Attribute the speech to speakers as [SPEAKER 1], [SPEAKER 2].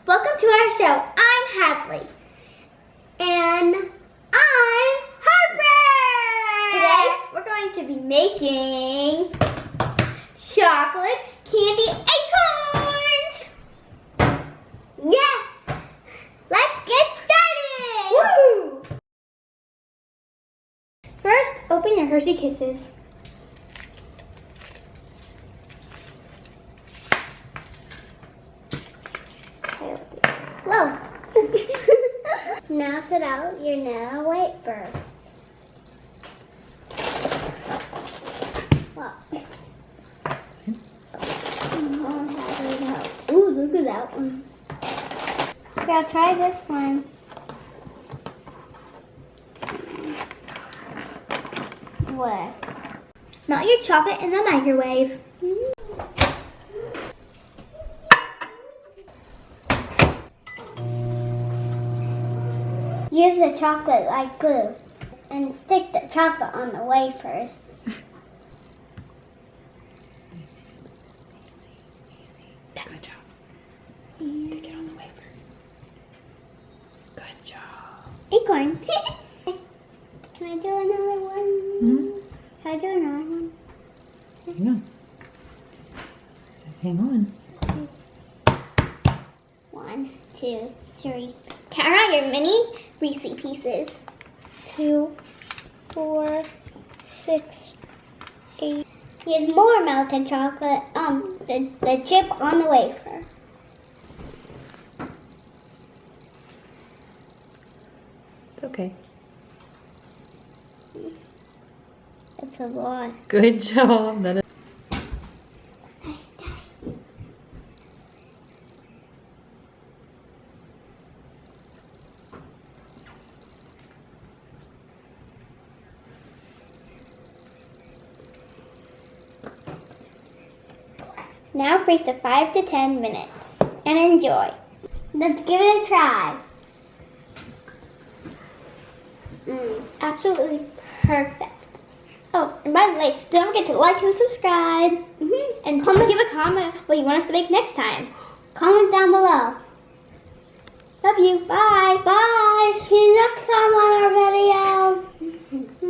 [SPEAKER 1] Welcome to our show. I'm Hadley. And I'm Harper. Today we're going to be making chocolate candy acorns. Yeah! Let's get started! Woo! First, open your Hershey Kisses. Whoa. Now set out your nail white first. Wow. Ooh, look at that one. Okay, I'll try this one. What? Melt your chocolate in the microwave. Use the chocolate like glue and stick the chocolate on the wafers.
[SPEAKER 2] Good job. Stick it on the wafer. Good job.
[SPEAKER 1] Acorn. Can I do another one?
[SPEAKER 2] Mm-hmm.
[SPEAKER 1] Can I do another one?
[SPEAKER 2] No. So hang on.
[SPEAKER 1] 1, 2, 3. Count out your mini Reese pieces. 2, 4, 6, 8. Use more melted chocolate. The chip on the wafer.
[SPEAKER 2] Okay.
[SPEAKER 1] It's a lot.
[SPEAKER 2] Good job. That is
[SPEAKER 1] Now freeze to 5 to 10 minutes and enjoy. Let's give it a try. Absolutely perfect. Oh, and by the way, don't forget to like and subscribe. And give a comment what you want us to make next time. Comment down below. Love you. Bye. Bye. See you next time on our video.